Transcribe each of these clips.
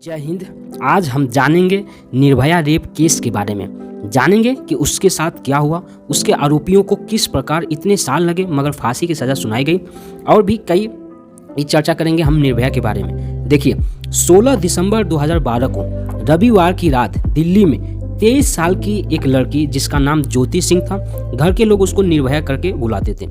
जय हिंद। आज हम जानेंगे निर्भया रेप केस के बारे में। जानेंगे कि उसके साथ क्या हुआ, उसके आरोपियों को किस प्रकार इतने साल लगे मगर फांसी की सज़ा सुनाई गई, और भी कई चर्चा करेंगे हम निर्भया के बारे में। देखिए, 16 दिसंबर 2012 को रविवार की रात दिल्ली में 23 साल की एक लड़की जिसका नाम ज्योति सिंह था, घर के लोग उसको निर्भया करके बुलाते थे,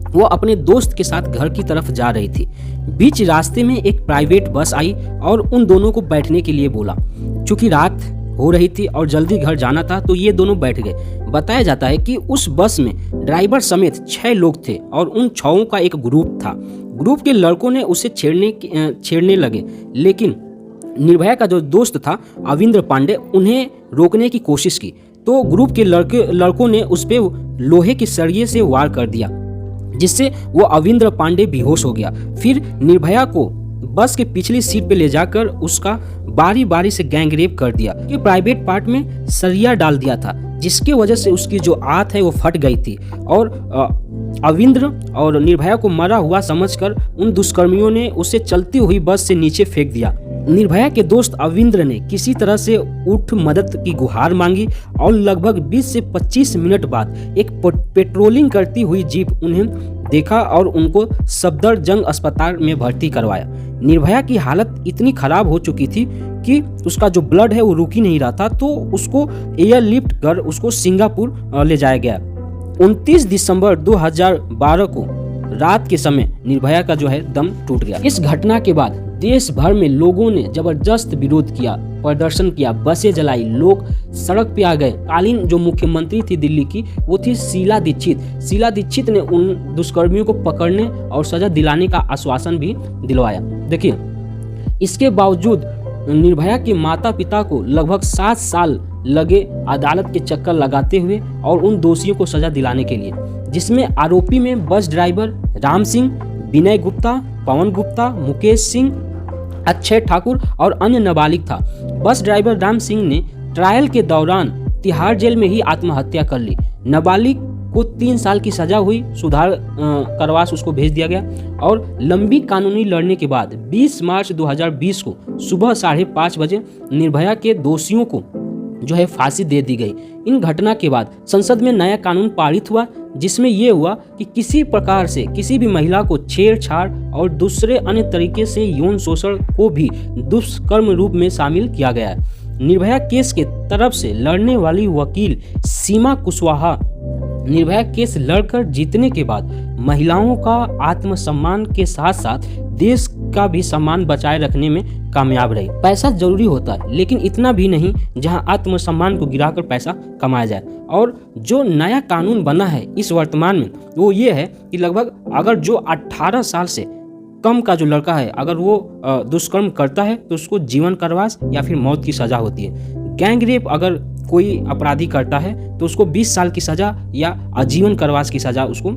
वो अपने दोस्त के साथ घर की तरफ जा रही थी। बीच रास्ते में एक प्राइवेट बस आई और उन दोनों को बैठने के लिए बोला। चूंकि रात हो रही थी और जल्दी घर जाना था तो ये दोनों बैठ गए। बताया जाता है कि उस बस में ड्राइवर समेत 6 लोग थे और उन 6 का एक ग्रुप था। ग्रुप के लड़कों ने उसे छेड़ने लगे, लेकिन निर्भया का जो दोस्त था अविंद्र पांडे, उन्हें रोकने की कोशिश की तो ग्रुप के लड़कों ने उस पर लोहे के सरिये से वार कर दिया, जिससे वो अविंद्र पांडे बेहोश हो गया। फिर निर्भया को बस के पिछली सीट पे ले जाकर उसका बारी बारी से गैंगरेप कर दिया। ये प्राइवेट पार्ट में सरिया डाल दिया था, जिसके वजह से उसकी जो आंत है वो फट गई थी, और अविंद्र और निर्भया को मरा हुआ समझकर उन दुष्कर्मियों ने उसे चलती हुई बस से नीचे फेंक दिया। निर्भया के दोस्त अविंद्र ने किसी तरह से उठ मदद की गुहार मांगी और लगभग 20 से 25 मिनट बाद एक पेट्रोलिंग करती हुई जीप उन्हें देखा और उनको सफदरजंग अस्पताल में भर्ती करवाया। निर्भया की हालत इतनी खराब हो चुकी थी कि उसका जो ब्लड है वो रुक ही नहीं रहा था, तो उसको एयरलिफ्ट कर उसको सिंगापुर ले जाया गया। 29 दिसंबर 2012 को रात के समय निर्भया का जो है दम टूट गया। इस घटना के बाद देश भर में लोगों ने जबरदस्त विरोध किया, प्रदर्शन किया, बसें जलाई, लोग सड़क पे आ गए। कालीन जो मुख्यमंत्री थी दिल्ली की, वो थी शीला दीक्षित। शीला दीक्षित ने उन दुष्कर्मियों को पकड़ने और सजा दिलाने का आश्वासन भी दिलवाया। देखिए, इसके बावजूद निर्भया के माता पिता को लगभग 7 साल लगे अदालत के चक्कर लगाते हुए और उन दोषियों को सजा दिलाने के लिए, जिसमें आरोपी में बस ड्राइवर राम सिंह, विनय गुप्ता, पवन गुप्ता, मुकेश सिंह, अक्षय ठाकुर और अन्य नाबालिग था। बस ड्राइवर राम सिंह ने ट्रायल के दौरान तिहाड़ जेल में ही आत्महत्या कर ली। नाबालिग को 3 साल की सजा हुई, सुधार करवास उसको भेज दिया गया, और लंबी कानूनी लड़ने के बाद 20 मार्च 2020 को सुबह 5:30 बजे निर्भया के दोषियों को जो है फांसी दे दी गई। इन घटना के बाद संसद में नया कानून पारित हुआ, जिसमें यह हुआ कि किसी प्रकार से किसी भी महिला को छेड़छाड़ और दूसरे अन्य तरीके से यौन शोषण को भी दुष्कर्म रूप में शामिल किया गया है। निर्भया केस के तरफ से लड़ने वाली वकील सीमा कुशवाहा निर्भया केस लड़कर जीतने के बाद महिलाओं का आत्मसम्मान के साथ साथ देश का भी सम्मान बचाए रखने में कामयाब रही। पैसा जरूरी होता है, लेकिन इतना भी नहीं जहां आत्मसम्मान को गिराकर पैसा कमाया जाए। और जो नया कानून बना है इस वर्तमान में, वो ये है कि लगभग अगर जो 18 साल से कम का जो लड़का है, अगर वो दुष्कर्म करता है तो उसको जीवन कारावास या फिर मौत की सजा होती है। गैंग रेप अगर कोई अपराधी करता है तो उसको 20 साल की सजा या आजीवन कारावास की सजा उसको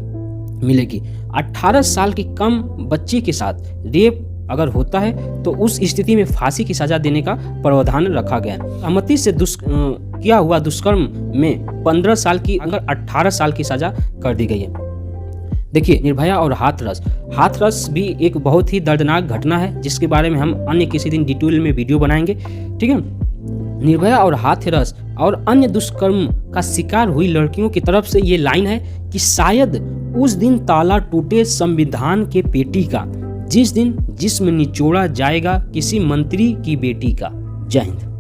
मिलेगी। 18 साल की कम बच्ची के साथ रेप अगर होता है तो उस स्थिति में फांसी की सजा देने का प्रावधान रखा गया है। सहमति से किया हुआ दुष्कर्म में 15 साल की अगर 18 साल की सजा कर दी गई है। देखिए, निर्भया और हाथरस भी एक बहुत ही दर्दनाक घटना है, जिसके बारे में हम अन्य किसी दिन डिटेल में वीडियो बनाएंगे, ठीक है। निर्भया और हाथरस और अन्य दुष्कर्म का शिकार हुई लड़कियों की तरफ से ये लाइन है कि शायद उस दिन ताला टूटे संविधान के पेटी का, जिस दिन जिस्म निचोड़ा जाएगा किसी मंत्री की बेटी का। जय हिंद।